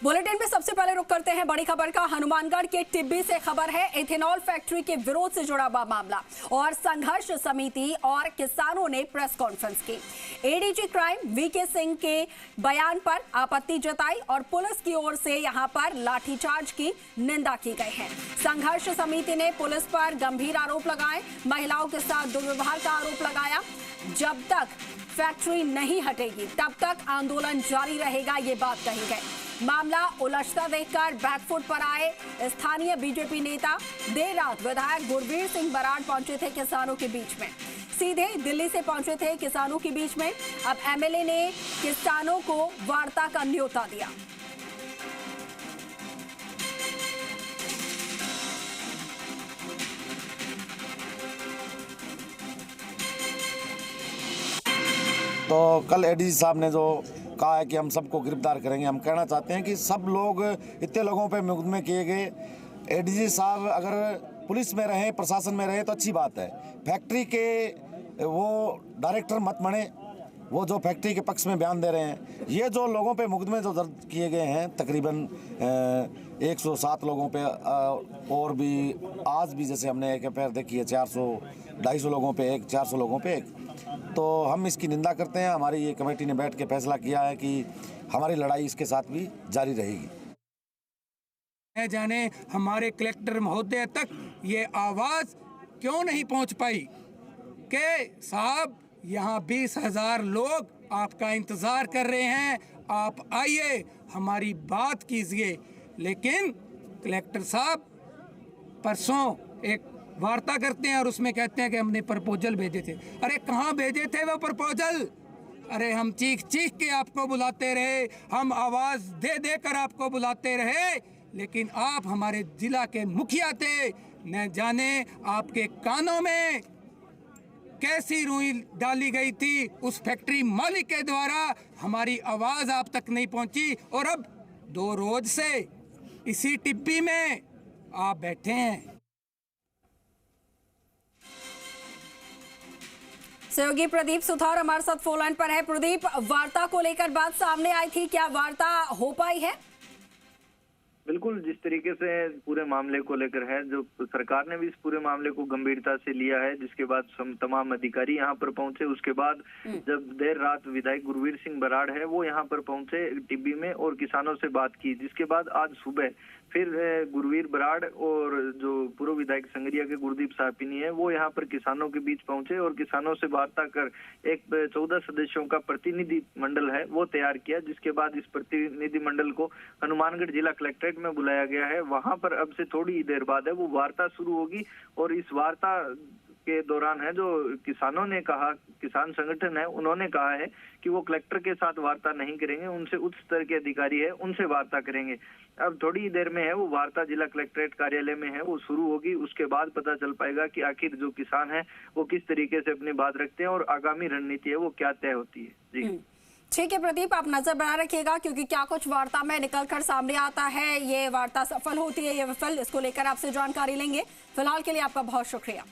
Bulletin में सबसे पहले रुक करते हैं बड़ी खबर का। हनुमानगढ़ के टिब्बी से खबर है। इथेनॉल फैक्ट्री के विरोध से जुड़ा हुआ मामला और संघर्ष समिति और किसानों ने प्रेस कॉन्फ्रेंस की। एडीजी क्राइम वीके सिंह के बयान पर आपत्ति जताई और पुलिस की ओर से यहां पर लाठीचार्ज की निंदा की गई है। संघर्ष समिति ने पुलिस पर गंभीर आरोप लगाए, महिलाओं के साथ दुर्व्यवहार का आरोप लगाया। जब तक फैक्ट्री नहीं हटेगी तब तक आंदोलन जारी रहेगा, ये बात कही गई। मामला उलझता देखकर बैकफुट पर आए स्थानीय बीजेपी नेता देर रात विधायक गुरवीर सिंह बराड़ पहुंचे थे किसानों के बीच में। सीधे दिल्ली से पहुंचे थे किसानों के बीच में। अब एमएलए ने किसानों को वार्ता का न्योता दिया। तो कल एडीजी साहब ने जो कहा है कि हम सबको गिरफ्तार करेंगे, हम कहना चाहते हैं कि सब लोग इतने लोगों पे मुकदमे किए गए। एडीजी साहब अगर पुलिस में रहे, प्रशासन में रहे तो अच्छी बात है। फैक्ट्री के वो डायरेक्टर मत बने, वो जो फैक्ट्री के पक्ष में बयान दे रहे हैं। ये जो लोगों पे मुकदमे जो दर्ज किए गए हैं तकरीबन 107 लोगों पे, और भी आज भी जैसे हमने एक एफआईआर देखी है 250 लोगों पे एक, 400 लोगों पे एक, तो हम इसकी निंदा करते हैं। हमारी ये कमेटी ने बैठ के फैसला किया है कि हमारी लड़ाई इसके साथ भी जारी रहेगी। न जाने हमारे कलेक्टर महोदय तक ये आवाज़ क्यों नहीं पहुंच पाई कि साहब यहाँ 20,000 लोग आपका इंतज़ार कर रहे हैं, आप आइए हमारी बात कीजिए। लेकिन कलेक्टर साहब परसों एक वार्ता करते हैं और उसमें कहते हैं कि हमने प्रपोजल भेजे थे। अरे कहाँ भेजे थे वो प्रपोजल? अरे हम चीख चीख के आपको बुलाते रहे, हम आवाज़ दे दे कर आपको बुलाते रहे, लेकिन आप हमारे जिला के मुखिया थे। न जाने आपके कानों में कैसी रुई डाली गई थी उस फैक्ट्री मालिक के द्वारा, हमारी आवाज़ आप तक नहीं पहुंची। और अब 2 रोज से इसी टिब्बी में आप बैठे हैं। सहयोगी प्रदीप सुथार हमारे साथ फोन लाइन पर है। प्रदीप, वार्ता को लेकर बात सामने आई थी, क्या वार्ता हो पाई है? बिल्कुल, जिस तरीके से पूरे मामले को लेकर है, जो सरकार ने भी इस पूरे मामले को गंभीरता से लिया है, जिसके बाद तमाम अधिकारी यहाँ पर पहुंचे। उसके बाद जब देर रात विधायक गुरवीर सिंह बराड़ है वो यहाँ पर पहुंचे टिब्बी में और किसानों से बात की, जिसके बाद आज सुबह फिर गुरवीर बराड़ और जो पूर्व विधायक संगरिया के गुरदीप साहपिनी है वो यहाँ पर किसानों के बीच पहुंचे और किसानों से वार्ता कर एक 14 सदस्यों का प्रतिनिधि मंडल है वो तैयार किया। जिसके बाद इस प्रतिनिधि मंडल को हनुमानगढ़ जिला कलेक्ट्रेट में बुलाया गया है। वहां पर अब से थोड़ी देर बाद है वो वार्ता शुरू होगी और इस वार्ता के दौरान है जो किसानों ने कहा, किसान संगठन है उन्होंने कहा है कि वो कलेक्टर के साथ वार्ता नहीं करेंगे, उनसे उच्च स्तर के अधिकारी है उनसे वार्ता करेंगे। अब थोड़ी देर में है वो वार्ता जिला कलेक्ट्रेट कार्यालय में है वो शुरू होगी। उसके बाद पता चल पाएगा कि आखिर जो किसान है वो किस तरीके से अपनी बात रखते हैं और आगामी रणनीति है वो क्या तय होती है। जी ठीक है प्रदीप, आप नजर बनाए रखिएगा क्योंकि क्या कुछ वार्ता में निकल कर सामने आता है, ये वार्ता सफल होती है या विफल, इसको लेकर आपसे जानकारी लेंगे। फिलहाल के लिए आपका बहुत शुक्रिया।